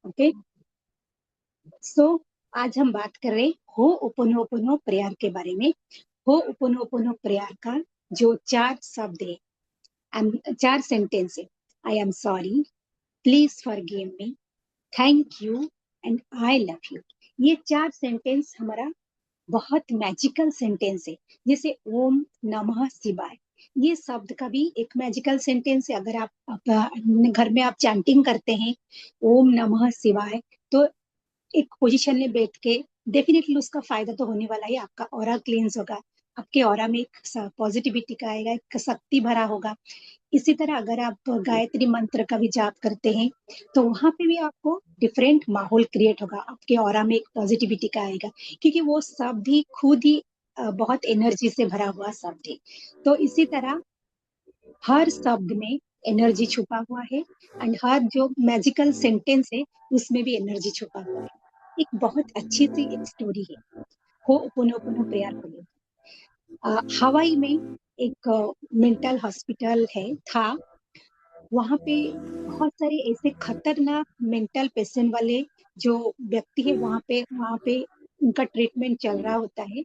Okay. सो आज हम बात कर रहे हैं हो'ओपोनोपोनो प्रेयर के बारे में। हो'ओपोनोपोनो प्रेयर का जो 4 शब्द है, 4 सेंटेंस है। I am sorry, please forgive me, thank you and I love you. ये 4 सेंटेंस हमारा बहुत मैजिकल सेंटेंस है। जैसे ओम नमः शिवाय, ये शब्द का भी एक मैजिकल सेंटेंस है। अगर आप अपने घर में आप चैंटिंग करते हैं ओम नमः शिवाय, तो एक पोजीशन में बैठ के डेफिनेटली उसका फायदा तो होने वाला है। आपका ऑरा क्लींस होगा, आपके ऑरा में एक पॉजिटिविटी का आएगा, एक शक्ति भरा होगा। इसी तरह अगर आप गायत्री मंत्र का भी जाप करते हैं तो वहां पे भी आपको डिफरेंट माहौल क्रिएट होगा, आपके ऑरा में एक पॉजिटिविटी का आएगा, क्योंकि वो शब्द ही खुद ही बहुत एनर्जी से भरा हुआ शब्द है। तो इसी तरह हर शब्द में एनर्जी छुपा हुआ है, एंड हर जो मैजिकल सेंटेंस है उसमें भी एनर्जी छुपा हुआ है। एक बहुत अच्छी सी एक स्टोरी है हो पुनो प्रेयर को लेकर। हवाई में एक मेंटल हॉस्पिटल है था। वहां पे बहुत सारे ऐसे खतरनाक मेंटल पेशेंट वाले जो व्यक्ति है वहां पे उनका ट्रीटमेंट चल रहा होता है।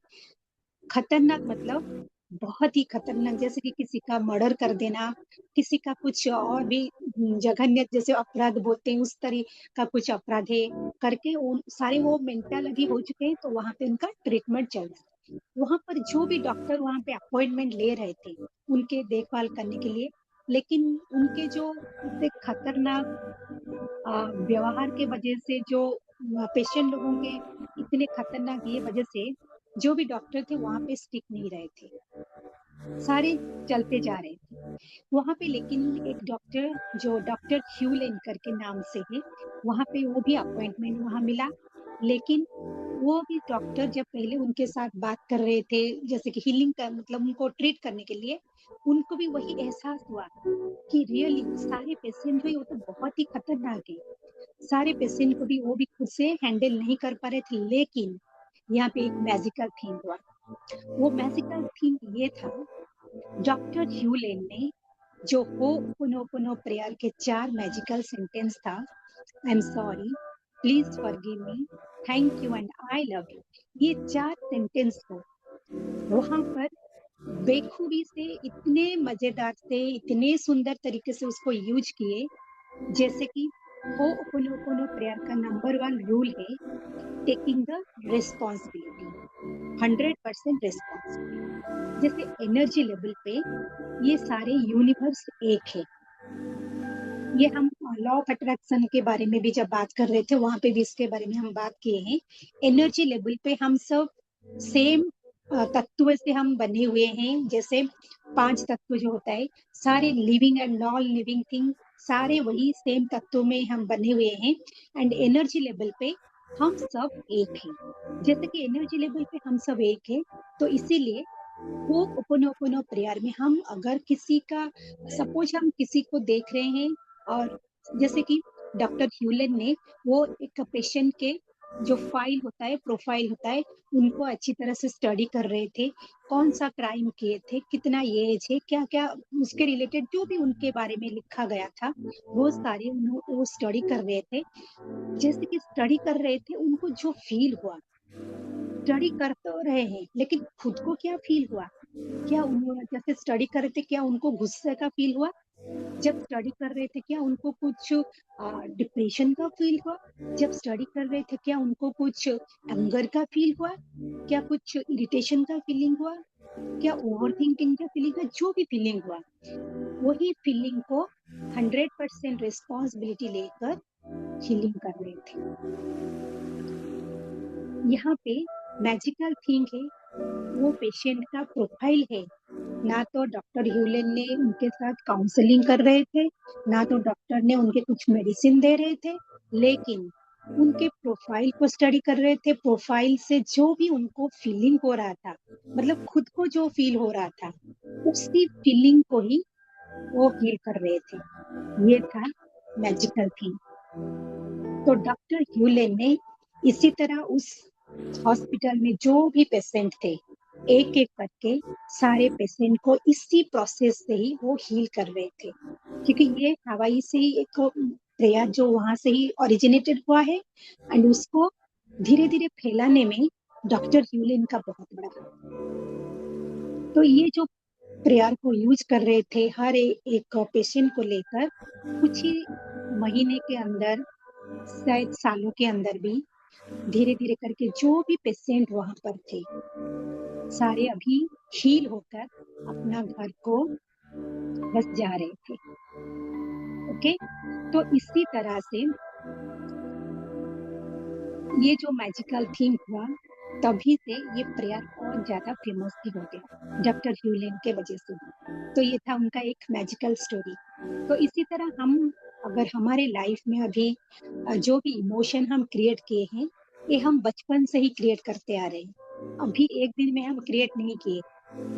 खतरनाक मतलब बहुत ही खतरनाक, जैसे कि किसी का मर्डर कर देना, किसी का कुछ और भी जघन्य जैसे अपराध बोलते हैं उस तरह का कुछ अपराध है करके वो सारे वो मेंटल अभी हो चुके हैं। तो वहां पे उनका ट्रीटमेंट चल रहा है। वहां पर जो भी डॉक्टर वहां पे अपॉइंटमेंट ले रहे थे उनके देखभाल करने के लिए, लेकिन उनके जो इतने खतरनाक व्यवहार के वजह से, जो पेशेंट लोगों के इतने खतरनाक ये वजह से जो भी डॉक्टर थे वहां पे स्टिक नहीं रहे थे, सारे चलते जा रहे थे वहां पे। लेकिन एक डॉक्टर जो डॉक्टर ह्यूलेन करके नाम से है, वहां पे वो भी अपॉइंटमेंट वहां मिला। लेकिन वो भी डॉक्टर जब पहले उनके साथ बात कर रहे थे, जैसे कि हीलिंग का मतलब उनको ट्रीट करने के लिए, उनको भी वही एहसास हुआ कि रियली सारे पेशेंट जो है वो तो बहुत ही खतरनाक है। सारे पेशेंट को भी वो भी खुद से हैंडल नहीं कर पा रहे थे। लेकिन यहाँ पे एक मैजिकल थिंग हुआ। वो मैजिकल थिंग ये था, डॉक्टर ह्यूलेन ने जो हो पुनो प्रेयर के 4 मैजिकल सेंटेंस था, I am sorry, please forgive me, thank you and I love you, ये 4 सेंटेंस को वहां पर बेखूबी से, इतने मजेदार से, इतने सुंदर तरीके से उसको यूज किए। जैसे कि हो'ओपोनोपोनो प्रेयर का नंबर 1 रूल है टेकिंग द रिस्पॉन्सिबिलिटी, 100% रिस्पॉन्सिबिलिटी। जैसे एनर्जी लेवल पे ये सारे यूनिवर्स एक है। ये हम लॉ ऑफ अट्रैक्शन के बारे में भी जब बात कर रहे थे वहां पे भी इसके बारे में हम बात किए हैं। एनर्जी लेवल पे हम सब सेम तत्व से हम बने हुए हैं। जैसे 5 तत्व जो होता है, सारे living and non living thing, सारे वही सेम तत्व में हम बने हुए हैं। एंड एनर्जी लेवल पे हम सब एक हैं। जैसे कि एनर्जी लेवल पे हम सब एक है, तो इसीलिए वो ओपोनोपोनो प्रेयर में हम अगर किसी का, सपोज हम किसी को देख रहे हैं, और जैसे कि डॉक्टर ह्यूलन ने वो एक पेशेंट के जो फाइल होता है, प्रोफाइल होता है, उनको अच्छी तरह से स्टडी कर रहे थे। कौन सा क्राइम किए थे, कितना एज है, क्या क्या उसके रिलेटेड जो भी उनके बारे में लिखा गया था, वो सारे वो स्टडी कर रहे थे। जैसे कि स्टडी कर रहे थे, उनको जो फील हुआ, स्टडी कर तो रहे हैं लेकिन खुद को क्या फील हुआ, क्या उन्होंने जैसे स्टडी कर रहे थे, क्या उनको गुस्से का फील हुआ? जब स्टडी कर रहे थे क्या उनको कुछ डिप्रेशन का फील हुआ? जब स्टडी कर रहे थे क्या उनको कुछ एंगर का फील हुआ? क्या कुछ इरिटेशन का फीलिंग हुआ? क्या ओवर थिंकिंग का फीलिंग हुआ? जो भी फीलिंग हुआ, वही फीलिंग को 100% रिस्पॉन्सिबिलिटी लेकर हीलिंग कर रहे थे। यहाँ पे मैजिकल थिंग है, वो पेशेंट का प्रोफाइल है। ना तो डॉक्टर ह्यूलेन ने उनके साथ काउंसलिंग कर रहे थे, ना तो डॉक्टर ने उनके कुछ मेडिसिन दे रहे थे, लेकिन उनके प्रोफाइल को स्टडी कर रहे थे। प्रोफाइल से जो भी उनको फीलिंग हो रहा था, मतलब खुद को जो फील हो रहा था, उसी फीलिंग को ही वो हील कर रहे थे। ये था मैजिकल थिंग। तो डॉक्टर ह्यूलेन ने इसी तरह उस हॉस्पिटल में जो भी पेशेंट थे, एक एक करके सारे पेशेंट को इसी प्रोसेस से ही वो हील कर रहे थे। क्योंकि ये हवाई से ही एक प्रेयर जो वहां से ही ओरिजिनेटेड हुआ है, एंड उसको धीरे धीरे फैलाने में डॉक्टर ह्यूलिन का बहुत बड़ा हाथ। तो ये जो प्रेयर को यूज कर रहे थे हर एक पेशेंट को लेकर, कुछ ही महीने के अंदर, शायद सालों के अंदर भी, धीरे धीरे करके जो भी पेशेंट वहां पर थे सारे अभी हील होकर अपना घर को बस जा रहे थे। ओके, तो इसी तरह से ये जो मैजिकल थिंग हुआ, तभी से ये प्रेयर और ज्यादा फेमस भी हो गया डॉक्टर ह्यूलिन के वजह से। तो ये था उनका एक मैजिकल स्टोरी। तो इसी तरह हम, अगर हमारे लाइफ में अभी जो भी इमोशन हम क्रिएट किए हैं, ये हम बचपन से ही क्रिएट करते आ रहे हैं। अभी एक दिन में हम क्रिएट नहीं किए,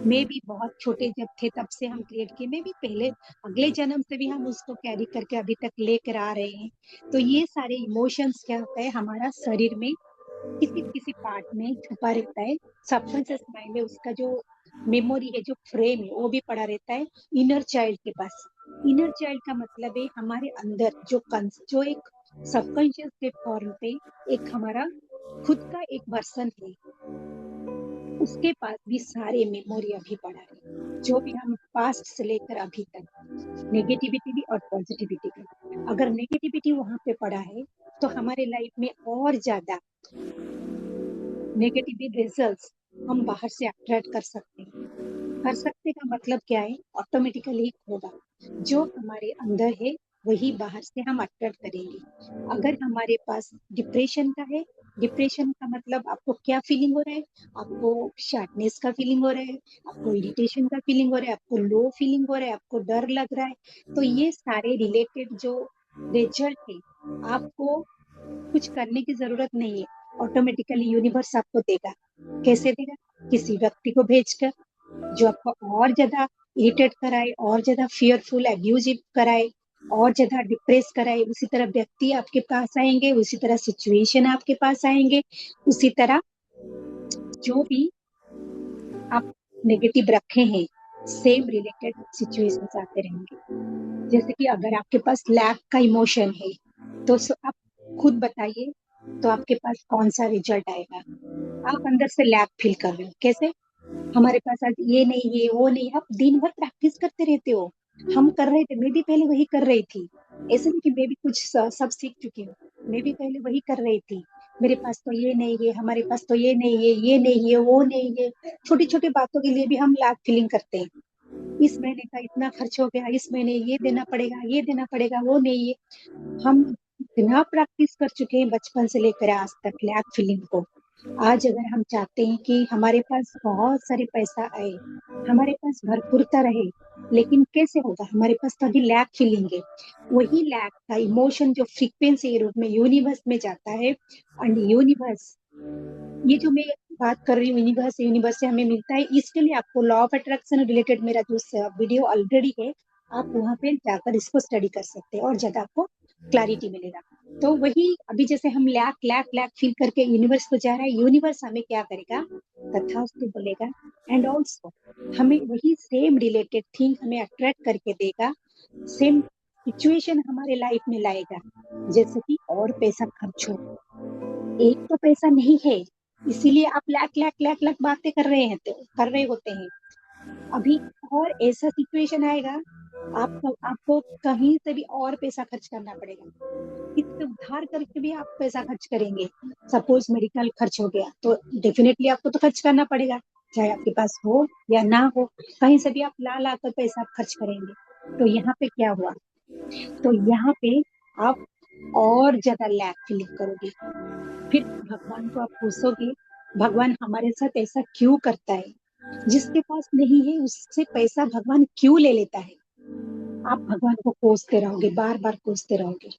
मे भी बहुत छोटे जब थे तब से हम क्रिएट किए, मे भी पहले अगले जन्म से भी हम उसको कैरी करके अभी तक लेकर आ रहे हैं। तो ये सारे इमोशंस क्या होता है, हमारा शरीर में किसी किसी पार्ट में छुपा रहता है। सबकॉन्शियस माइंड में उसका जो मेमोरी है, जो फ्रेम है, वो भी पड़ा रहता है इनर चाइल्ड के पास। इनर चाइल्ड का मतलब है हमारे अंदर जो एक सबकॉन्शियस के फॉर्म पे एक हमारा खुद का एक वर्सन है, उसके पास भी सारे मेमोरी अभी पड़ा है, जो भी हम पास्ट से लेकर अभी तक, नेगेटिविटी भी और पॉजिटिविटी भी। अगर नेगेटिविटी वहां पे पड़ा है तो हमारे लाइफ में और ज्यादा नेगेटिव रिजल्ट्स हम बाहर से अट्रैक्ट कर सकते हैं। कर सकते का मतलब क्या है, ऑटोमेटिकली होगा। जो हमारे अंदर है वही बाहर से हम अट्रैक्ट करेंगे। अगर हमारे पास डिप्रेशन का है, डिप्रेशन का मतलब आपको क्या फीलिंग हो रहा है, आपको सैडनेस का फीलिंग हो रहा है, आपको इरिटेशन का फीलिंग हो रहा है, आपको लो फीलिंग हो रहा है, आपको डर लग रहा है, तो ये सारे रिलेटेड जो रिजल्ट है, आपको कुछ करने की जरूरत नहीं है, ऑटोमेटिकली यूनिवर्स आपको देगा। कैसे देगा, किसी व्यक्ति को भेजकर जो आपको और ज्यादा इरिटेट कराए, और ज्यादा फियरफुल एब्यूजिव कराए, और ज्यादा डिप्रेस कराए, उसी तरह व्यक्ति आपके पास आएंगे, उसी तरह सिचुएशन आपके पास आएंगे, उसी तरह जो भी आप नेगेटिव रखे हैं सेम रिलेटेड सिचुएशंस आते रहेंगे। जैसे कि अगर आपके पास लैक का इमोशन है तो आप खुद बताइए, तो आपके पास कौन सा रिजल्ट आएगा। आप अंदर से लैक फील कर रहे हो, कैसे, हमारे पास आज ये नहीं है वो नहीं, आप दिन भर प्रैक्टिस करते रहते हो। हम कर रहे थे, मैं भी पहले वही कर रही थी। ऐसे नहीं कि मैं भी कुछ सब सीख चुकी हूँ, मैं भी पहले वही कर रही थी। मेरे पास तो ये नहीं है, हमारे पास तो ये नहीं है, ये नहीं है, वो नहीं है। छोटी छोटी बातों के लिए भी हम लैक फीलिंग करते हैं। इस महीने का इतना खर्च हो गया, इस महीने ये देना पड़ेगा, ये देना पड़ेगा, वो नहीं है। हम इतना प्रैक्टिस कर चुके हैं बचपन से लेकर आज तक लैक फीलिंग को। आज अगर हम चाहते हैं कि हमारे पास बहुत सारे पैसा आए, हमारे पास भरपूरता रहे, लेकिन कैसे होगा, हमारे पास तो अभी लैक फीलिंग है। वही लैक का इमोशन जो फ्रीक्वेंसी के रूप में यूनिवर्स में जाता है, एंड यूनिवर्स, ये जो मैं बात कर रही हूँ यूनिवर्स, यूनिवर्स से हमें मिलता है। इसके लिए आपको लॉ ऑफ अट्रैक्शन रिलेटेड मेरा जो वीडियो ऑलरेडी है, आप वहां पे जाकर इसको स्टडी कर सकते हैं और ज्यादा आपको क्लैरिटी मिलेगा। तो वही अभी जैसे हम लैक लैक लैक फील करके यूनिवर्स को जा रहा है, यूनिवर्स हमें क्या करेगा, तथास्तु बोलेगा, एंड ऑल्सो हमें वही सेम रिलेटेड थिंग हमें अट्रैक्ट करके देगा, सेम सिचुएशन हमारे लाइफ में लाएगा। जैसे कि और पैसा खर्च हो, एक तो पैसा नहीं है, इसीलिए आप लाख लाख लाख लाख बातें कर रहे हैं, कर रहे होते हैं। अभी और ऐसा सिचुएशन आएगा, आपको कहीं से भी और पैसा खर्च करना पड़ेगा, इससे उधार करके भी आप पैसा खर्च करेंगे। सपोज मेडिकल खर्च हो गया तो डेफिनेटली आपको तो खर्च करना पड़ेगा, चाहे आपके पास हो या ना हो, कहीं से भी आप ला ला कर पैसा आप खर्च करेंगे। तो यहाँ पे क्या हुआ, तो यहाँ पे आप और ज्यादा लैक फीलिंग करोगे, फिर भगवान को आप पूछोगे, भगवान हमारे साथ ऐसा क्यों करता है, जिसके पास नहीं है उससे पैसा भगवान क्यों ले लेता है। आप भगवान को कोसते रहोगे, बार बार कोसते रहोगे।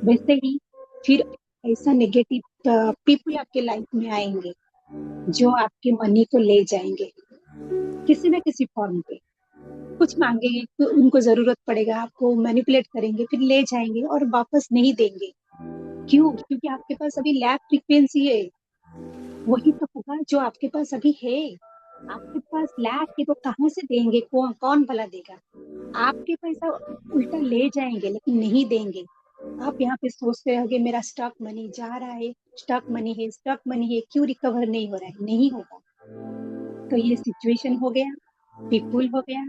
वैसे ही फिर ऐसा नेगेटिव पीपल आपके लाइफ में आएंगे जो आपके मनी को ले जाएंगे किसी न किसी फॉर्म पे। कुछ मांगेंगे तो उनको जरूरत पड़ेगा, आपको मैनिपुलेट करेंगे, फिर ले जाएंगे और वापस नहीं देंगे। क्यों, क्योंकि आपके पास अभी लैक फ्रीक्वेंसी है। वही तो होगा जो आपके पास अभी है। आपके पास लैक है तो कहाँ से देंगे, कौन कौन भला देगा। आपके पैसा उल्टा ले जाएंगे लेकिन नहीं देंगे। आप यहाँ पे सोचते हो कि मेरा स्टॉक मनी जा रहा है, स्टॉक मनी है, क्यों रिकवर नहीं हो रहा है? नहीं होगा। तो ये सिचुएशन हो गया, पीपुल हो गया,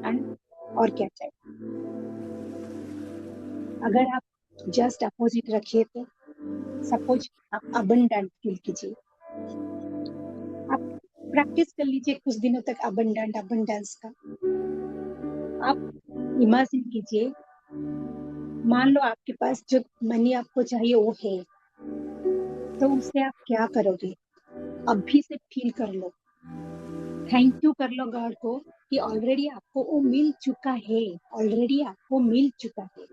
एंड और क्या चाहिए? अगर आप जस्ट अपोजिट रखिए तो सपोज आप अबंडेंट फील कीजिए, आप प्रैक्टिस कर लीजिए कुछ दिनों तक अबंडेंस का। आप इमेजिन कीजिए, मान लो आपके पास जो मनी आपको चाहिए वो है, तो उससे आप क्या करोगे? अभी से फील कर लो, थैंक यू कर लो गॉड को कि ऑलरेडी आपको वो मिल चुका है, ऑलरेडी आपको मिल चुका है।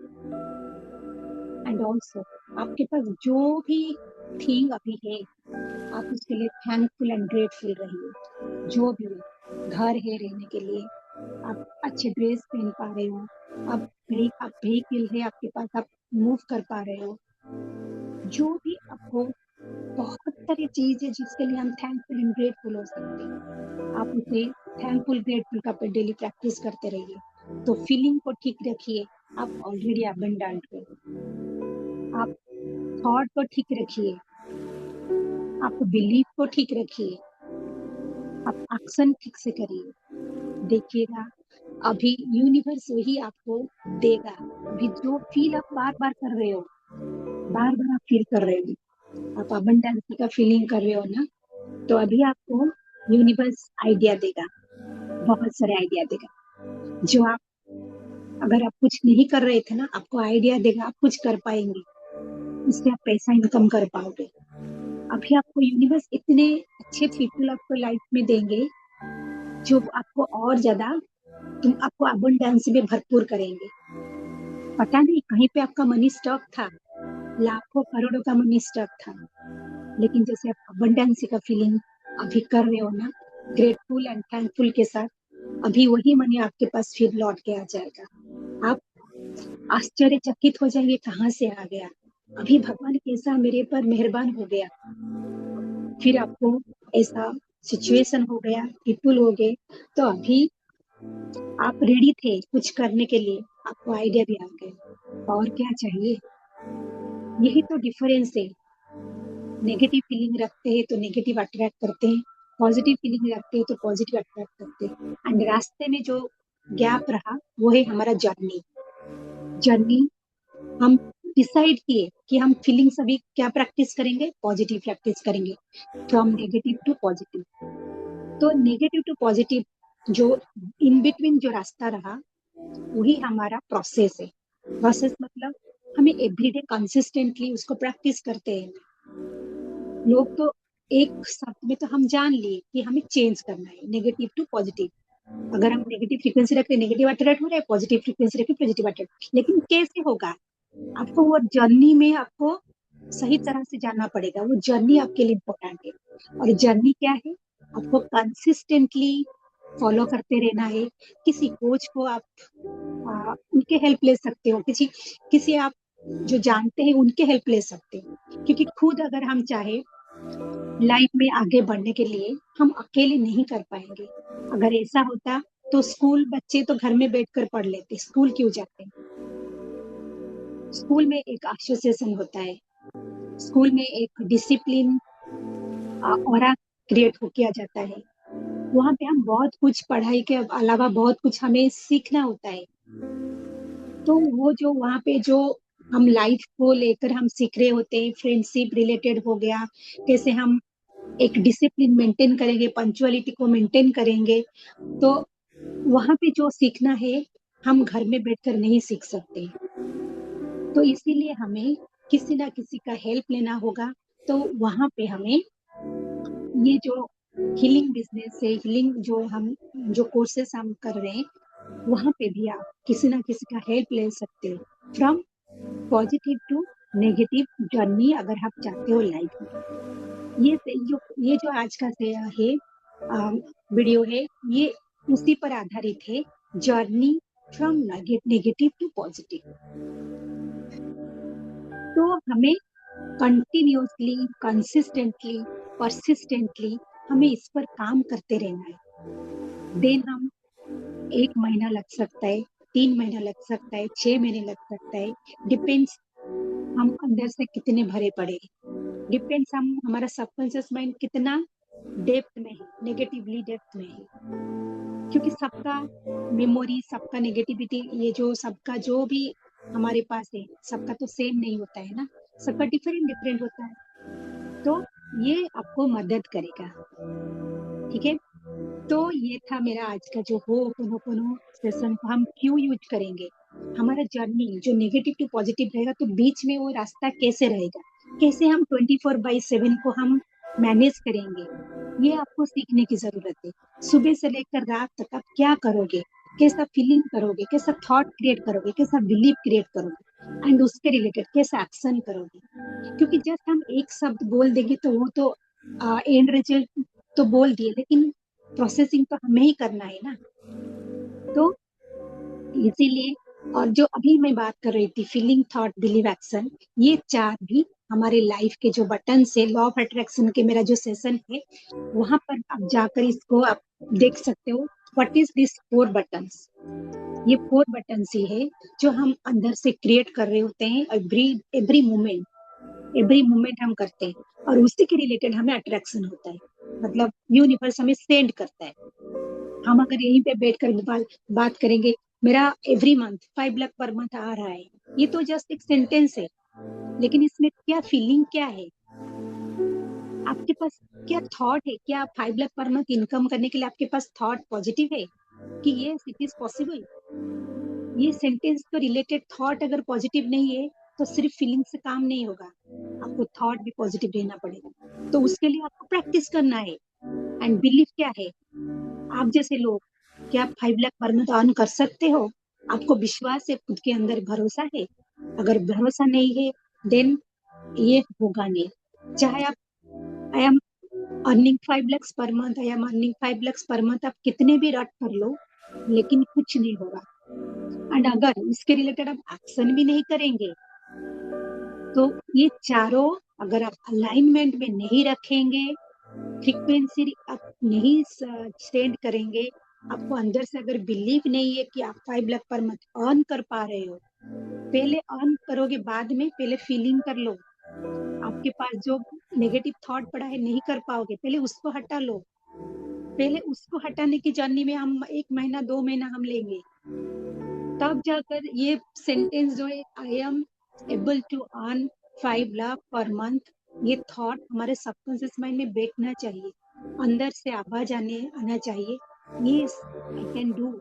एंड ऑल्सो आपके पास जो भी थिंग अभी है, आप उसके लिए थैंकफुल एंड ग्रेटफुल रहिए। जो भी है, घर है रहने के लिए, आप अच्छे ड्रेस पहन पा रहे हो, आप व्हीकल है आपके पास, आप मूव कर पा रहे हो, जो भी आपको, बहुत सारी चीज है जिसके लिए हम थैंकफुल एंड ग्रेटफुल हो सकते हैं। आप उसे थैंकफुल ग्रेटफुल का डेली प्रैक्टिस करते रहिए। तो फीलिंग को ठीक रखिए, आप ऑलरेडी अबंडेंट हो। आप थॉट को ठीक रखिए, आप बिलीफ को ठीक रखिए, आप एक्शन ठीक से करिए। देखिएगा अभी यूनिवर्स वही आपको देगा। अभी जो फील आप बार बार कर रहे हो, बार बार आप फील कर रहे हो, आप अबंडेंस का फीलिंग कर रहे हो ना, तो अभी आपको यूनिवर्स आइडिया देगा, बहुत सारे आइडिया देगा। जो आप, अगर आप कुछ नहीं कर रहे थे ना, आपको आइडिया देगा, आप कुछ कर पाएंगे, इससे आप पैसा इनकम कर पाओगे। अभी आपको यूनिवर्स इतने अच्छे पीपल आपको लाइफ में देंगे जो आपको और ज्यादा, तुम आपको अबंडेंस में भरपूर करेंगे। पता नहीं कहीं पे आपका मनी स्टॉक था, लाखों करोड़ों का मनी स्टॉक था, लेकिन जैसे आप अबंडेंस का फीलिंग अभी कर रहे हो ना, ग्रेटफुल एंड थैंकफुल के साथ, अभी वही मनी आपके पास फिर लौट के आ जाएगा। आप आश्चर्यचकित हो जाएंगे, कहाँ से आ गया, अभी भगवान कैसा मेरे पर मेहरबान हो गया। फिर आपको ऐसा सिचुएशन हो गया, पीपुल हो गए, तो अभी आप रेडी थे कुछ करने के लिए, आपको आइडिया भी आ गए। और क्या चाहिए? यही तो डिफरेंस है। नेगेटिव फीलिंग रखते हैं तो नेगेटिव अट्रैक्ट करते हैं, पॉजिटिव फीलिंग रखते हैं तो पॉजिटिव अट्रैक्ट करते हैं। एंड रास्ते में जो गैप रहा वो है हमारा जर्नी। जर्नी हम डिसाइड किए कि हम फीलिंग्स अभी क्या प्रैक्टिस करेंगे, पॉजिटिव प्रैक्टिस करेंगे, फ्रॉम नेगेटिव टू पॉजिटिव। तो नेगेटिव टू पॉजिटिव जो इन बिटवीन जो रास्ता रहा, वही हमारा प्रोसेस है। प्रोसेस मतलब हमें एवरीडे कंसिस्टेंटली उसको प्रैक्टिस करते हैं। लोग तो एक शब्द में तो हम जान लिए कि हमें चेंज करना है, नेगेटिव टू पॉजिटिव। अगर हम नेगेटिव फ्रीक्वेंसी रखते हैं नेगेटिव अट्रैक्ट हो रहा है, पॉजिटिव फ्रीक्वेंसी रखते पॉजिटिव अट्रैक्ट। लेकिन कैसे होगा? आपको वो जर्नी में आपको सही तरह से जानना पड़ेगा, वो जर्नी आपके लिए इम्पोर्टेंट है। और जर्नी क्या है? आपको कंसिस्टेंटली फॉलो करते रहना है। किसी कोच को आप उनके हेल्प ले सकते हो, किसी किसी आप जो जानते हैं उनके हेल्प ले सकते हो, क्योंकि खुद अगर हम चाहे लाइफ में आगे बढ़ने के लिए, हम अकेले नहीं कर पाएंगे। अगर ऐसा होता तो स्कूल बच्चे तो घर में बैठकर पढ़ लेते, स्कूल क्यों जाते? स्कूल में एक एसोसिएशन होता है, स्कूल में एक डिसिप्लिन ऑरा क्रिएट हो किया जाता है। वहां पे हम बहुत कुछ, पढ़ाई के अलावा बहुत कुछ हमें सीखना होता है। तो वो जो वहां पे जो हम लाइफ को लेकर हम सीख रहे होते हैं, फ्रेंडशिप रिलेटेड हो गया, कैसे हम एक डिसिप्लिन मेंटेन करेंगे, पंचुअलिटी को मेंटेन करेंगे, तो वहां पे जो सीखना है हम घर में बैठकर नहीं सीख सकते। तो इसीलिए हमें किसी ना किसी का हेल्प लेना होगा। तो वहां पे हमें ये जो हीलिंग बिजनेस है, हीलिंग जो कोर्सेस हम कर रहे हैं, वहां पे भी आप किसी ना किसी का हेल्प ले सकते हो, from positive to negative journey अगर आप चाहते हो लाइफ में। ये जो आज का है वीडियो है, ये उसी पर आधारित है, journey from negative to positive. तो हमें कंटिन्यूसली, कंसिस्टेंटली, परसिस्टेंटली हमें इस पर काम करते रहना है। देन हम 1 महीना लग सकता है, 3 महीना लग सकता है, 6 महीने लग सकता है, डिपेंड्स हम अंदर से कितने भरे पड़े हैं, डिपेंड्स हम हमारा सबकॉन्शियस माइंड कितना डेप्थ में है, नेगेटिवली डेप्थ में है। क्योंकि सबका मेमोरी, सबका नेगेटिविटी, ये जो सबका जो भी हमारे पास है, सबका तो सेम नहीं होता है ना, सबका डिफरेंट डिफरेंट होता है। तो ये आपको मदद करेगा। ठीक है, तो ये था मेरा आज का जो होपोनोपोनो सेशन को हम क्यों यूज करेंगे, हमारा जर्नी जो नेगेटिव टू पॉजिटिव रहेगा, तो बीच में वो रास्ता कैसे रहेगा, कैसे हम 24/7 को हम मैनेज करेंगे, ये आपको सीखने की जरूरत है। सुबह से लेकर रात तक आप क्या करोगे, कैसा फीलिंग करोगे, कैसा थॉट क्रिएट करोगे, कैसा बिलीव क्रिएट करोगे, एंड उसके रिलेटेड कैसा एक्शन करोगे। क्योंकि जस्ट हम एक शब्द बोल देंगे तो वो तो एंड रिजल्ट तो बोल दिए, लेकिन प्रोसेसिंग तो हमें ही करना है ना। तो इसीलिए, और जो अभी मैं बात कर रही थी, फीलिंग, थॉट, बिलीव, एक्शन, ये 4 भी हमारे लाइफ के जो बटन से लॉ ऑफ अट्रैक्शन के मेरा जो सेशन है, वहां पर आप जाकर इसको आप देख सकते हो। व्हाट इज दिस 4 बटन्स, ये 4 बटन्स ही है जो हम अंदर से क्रिएट कर रहे होते हैं, एवरी मोमेंट, एवरी मोमेंट हम करते हैं, और उसी के रिलेटेड हमें अट्रैक्शन होता है, मतलब यूनिवर्स हमें सेंड करता है। हम अगर यहीं पे बैठकर बात करेंगे, मेरा every month 5 lakh per month आ रहा है, ये तो जस्ट एक सेंटेंस है, लेकिन इसमें क्या फीलिंग क्या है, आपके पास क्या थॉट है, क्या 5 लाख पर मंथ इनकम करने के लिए आपके पास थॉट पॉजिटिव है कि ये इट इज पॉसिबल। ये सेंटेंस तो रिलेटेड थॉट अगर पॉजिटिव नहीं है, तो सिर्फ फीलिंग से काम नहीं होगा, आपको थॉट भी पॉजिटिव रहना पड़ेगा। तो उसके लिए आपको प्रैक्टिस करना है। एंड बिलीव क्या है, आप जैसे लोग, क्या आप 5 लाख पर मंथ अर्न कर सकते हो, आपको विश्वास है, खुद के अंदर भरोसा है। अगर भरोसा नहीं है, देन ये होगा नहीं। चाहे आप, I am earning 5 lakhs per month, I am earning 5 lakhs per month, आप कितने भी रट कर लो, लेकिन कुछ नहीं होगा। एंड अगर इसके रिलेटेड आप एक्शन भी नहीं करेंगे, तो ये चारों अगर आप अलाइनमेंट में नहीं रखेंगे, फ्रीक्वेंसी आप नहीं सेंड करेंगे, आपको अंदर से अगर बिलीव नहीं है कि आप 5 लाख पर मंथ अर्न कर पा रहे हो, पहले अर्न करोगे, बाद में पहले फीलिंग कर लो। आपके पास जो नेगेटिव थॉट पड़ा है, नहीं कर पाओगे, पहले उसको हटा लो। पहले उसको हटाने की जर्नी में हम 1 महीना 2 महीना हम लेंगे, तब जाकर ये सेंटेंस जो है, I am able to earn 5 lakh per month, ये थॉट हमारे सबकॉन्शियस माइंड में बैठना चाहिए, अंदर से आवाज आना चाहिए, yes I can do.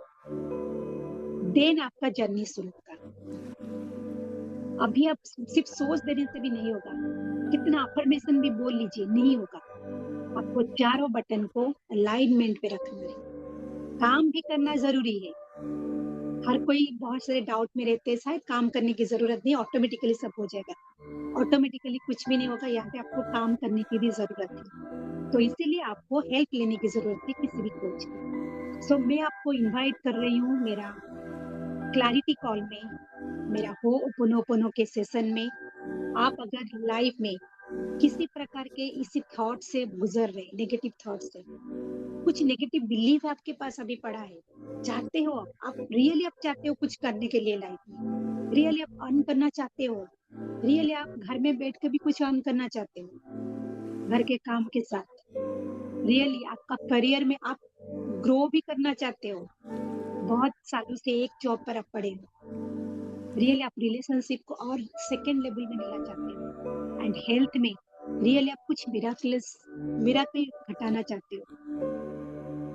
Then आपका जर्नी शुरू होगा। अभी आप सिर्फ सोच देने से भी नहीं होगा, कितना अफर्मेशन भी बोल लीजिए, नहीं होगा। आपको चारों बटन को अलाइनमेंट पे रखना है, काम भी करना जरूरी है। हर कोई बहुत सारे डाउट में रहते हैं, शायद काम करने की जरूरत नहीं, ऑटोमेटिकली सब हो जाएगा। ऑटोमेटिकली कुछ भी नहीं होगा, यहाँ पे आपको काम करने की भी जरूरत है। तो इसीलिए आपको हेल्प लेने की जरूरत है किसी भी कोच की। सो मैं आपको इनवाइट कर रही हूँ मेरा क्लैरिटी कॉल में, मेरा होपोनोपोनो के सेशन में। आप अगर लाइफ में किसी प्रकार के इसी थॉट से गुजर रहे, नेगेटिव थॉट से, कुछ नेगेटिव बिलीफ आपके पास अभी पड़ा है, चाहते हो आप रियली आप चाहते हो कुछ करने के लिए लाइफ में, रियली आप अर्न करना चाहते हो, रियली आप घर में बैठ के भी कुछ अर्न करना चाहते हो, घर के काम के साथ, रियली आपका करियर में आप ग्रो भी करना चाहते हो, बहुत सालों से एक जॉब पर आप पड़े हो, रियली आप रिलेशनशिप को और सेकेंड लेवल में लेना चाहते हो, एंड हेल्थ में रियली आप कुछ मिराकल घटाना चाहते हो।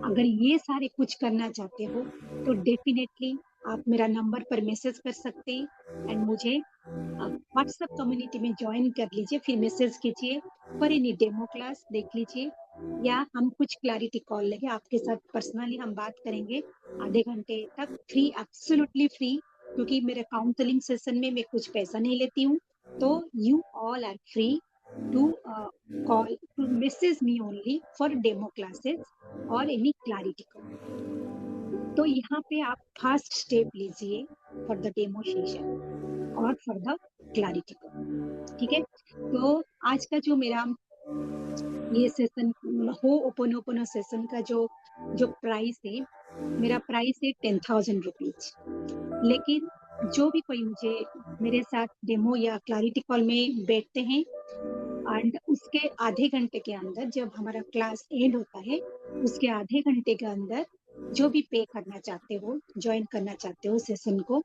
अगर ये सारे कुछ करना चाहते हो, तो डेफिनेटली आप मेरा नंबर पर मैसेज कर सकते हैं, एंड मुझे व्हाट्सएप कम्युनिटी में ज्वाइन कर लीजिए, फिर मैसेज कीजिए फॉर एनी डेमो क्लास देख लीजिए, या हम कुछ क्लैरिटी कॉल लेंगे, आपके साथ पर्सनली हम बात करेंगे आधे घंटे तक, फ्री, एब्सोल्युटली फ्री, क्योंकि मेरे काउंसलिंग सेशन में मैं कुछ पैसा नहीं लेती हूँ। तो you all are free to call, to message me only for demo classes और एनी क्लैरिटी कॉल। तो यहाँ पे आप फर्स्ट स्टेप लीजिए फॉर द डेमो सेशन और फॉर द क्लैरिटी कॉल। ठीक है, तो आज का जो मेरा ये सेशन, हो ओपन सेशन का जो जो प्राइस है, मेरा प्राइस है 10,000 रुपीज। लेकिन जो भी कोई मुझे मेरे साथ डेमो या क्लैरिटी कॉल में बैठते हैं एंड उसके आधे घंटे के अंदर जब हमारा क्लास एंड होता है, उसके आधे घंटे के अंदर जो भी पे करना चाहते हो, ज्वाइन करना चाहते हो सेशन को,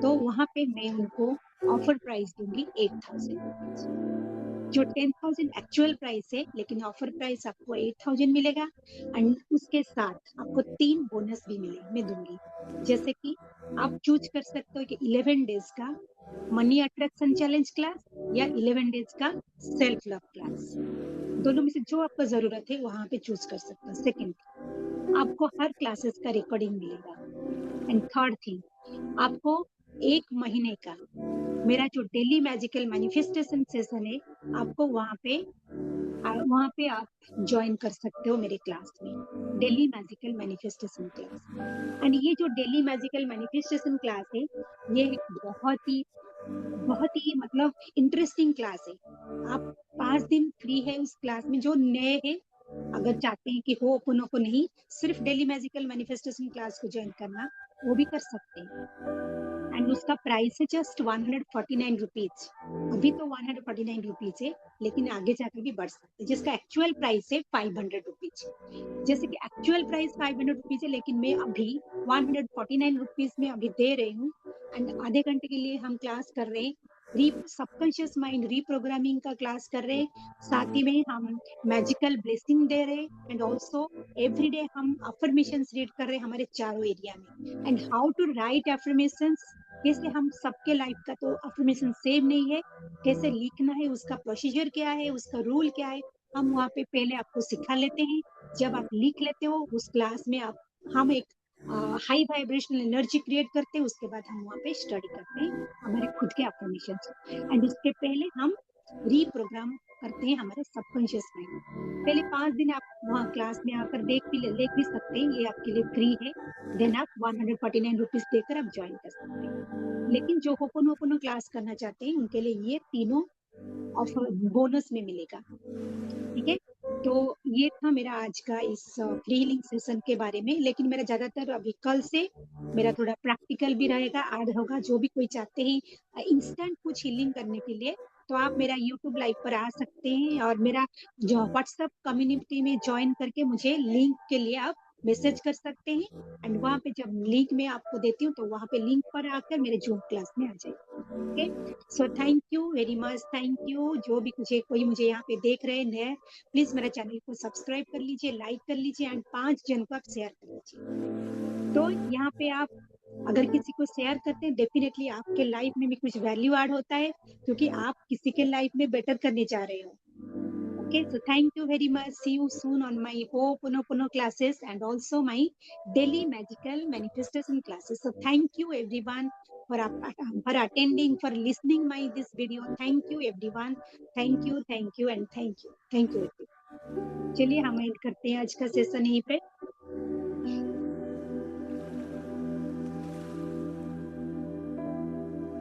तो वहां पे मैं उनको ऑफर प्राइस दूंगी 8,000 रुपीज। जो 10,000 एक्चुअल प्राइस है, लेकिन ऑफर प्राइस आपको 8,000 मिलेगा एंड उसके साथ आपको 3 बोनस भी मिले मैं दूंगी। जैसे कि आप चूज कर सकते हो कि 11 डेज का मनी अट्रैक्शन चैलेंज क्लास या 11 डेज का सेल्फ लव क्लास, दोनों में से जो आपको जरूरत है वहां पे चूज कर सकते हो। सेकंड, आपको हर क्लासेस का रिकॉर्डिंग मिलेगा। एंड थर्ड थिंग, आपको 1 महीने का मेरा जो डेली मैजिकल मैनिफेस्टेशन सेशन है, आपको वहां पे आप ज्वाइन कर सकते हो मेरे क्लास में, daily magical manifestation class. And ये जो डेली मैजिकल मैनिफेस्टेशन क्लास है, ये एक बहुत ही मतलब इंटरेस्टिंग क्लास है। आप 5 दिन फ्री है उस क्लास में। जो नए हैं, अगर चाहते हैं कि हो ओपन ओपन नहीं, सिर्फ डेली मैजिकल मैनिफेस्टेशन क्लास को ज्वाइन करना, वो भी कर सकते हैं। एंड उसका प्राइस है जस्ट 149 रुपीज। अभी तो 149 रुपीज है, लेकिन आगे जाकर भी बढ़ सकते हैं, जिसका एक्चुअल प्राइस है 500 रुपीज। जैसे कि एक्चुअल प्राइस 500 रुपीज है, लेकिन मैं अभी 149 रुपीज में अभी दे रही हूँ। एंड आधे घंटे के लिए हम क्लास कर रहे हैं, सबकॉन्शियस माइंड रीप्रोग्रामिंग का क्लास कर रहे हैं, साथ ही में हम मैजिकल ब्लेसिंग दे रहे हैं एंड ऑल्सो एवरीडे हम अफर्मेशंस रीड कर रहे हैं हमारे चारों एरिया में। And how to write affirmations, कैसे हम सबके लाइफ का तो अफर्मेशन सेम नहीं है, कैसे लिखना है, उसका प्रोसीजर क्या है, उसका रूल क्या है, हम वहाँ पे पहले आपको सिखा लेते हैं। जब आप लिख लेते हो उस क्लास में, आप हम एक हाई वाइब्रेशनल एनर्जी क्रिएट करते हैं, उसके बाद हम वहाँ पे स्टडी करते हैं हमारे खुद के अफर्मेशन। एंड उसके पहले हम रीप्रोग्राम करते हैं हमारे सबकॉन्शियस माइंड। पहले 5 दिन आप वहाँ क्लास में आकर देख भी सकते हैं, ये आपके लिए फ्री है। देन आप 149 रुपीज देकर आप ज्वाइन कर सकते हैं। लेकिन जो होपोनोपोनो क्लास करना चाहते हैं, उनके लिए ये तीनों ऑफर बोनस में मिलेगा। ठीक है, तो ये था मेरा आज का इस फ्री हीलिंग सेशन के बारे में। लेकिन मेरा ज्यादातर अभी कल से मेरा थोड़ा प्रैक्टिकल भी रहेगा, ऐड होगा। जो भी कोई चाहते हैं इंस्टेंट कुछ हीलिंग करने के लिए, तो आप मेरा यूट्यूब लाइव पर आ सकते हैं और मेरा जो व्हाट्सएप कम्युनिटी में ज्वाइन करके मुझे लिंक के लिए आप मैसेज कर सकते हैं। एंड वहां पे जब लिंक मैं आपको देती हूँ, तो वहां पे लिंक पर आकर मेरे जूम क्लास में आ जाए। Okay, so thank you very much, thank you. जो भी कोई मुझे यहाँ पे देख रहे हैं, प्लीज मेरा चैनल को सब्सक्राइब कर लीजिए, लाइक कर लीजिए एंड 5 जन को आप शेयर कर लीजिए। तो यहाँ पे आप अगर किसी को शेयर करते हैं, डेफिनेटली आपके लाइफ में भी कुछ वैल्यू ऐड होता है, क्योंकि आप किसी के लाइफ में बेटर करने जा रहे हो। Okay, so thank you very much. See you soon on my Ho'oponopono classes and also my daily magical manifestation classes. So thank you everyone for attending, for listening my this video. Thank you everyone. Thank you and thank you everyone. चलिए हम and करते हैं आज का session यहीं पे।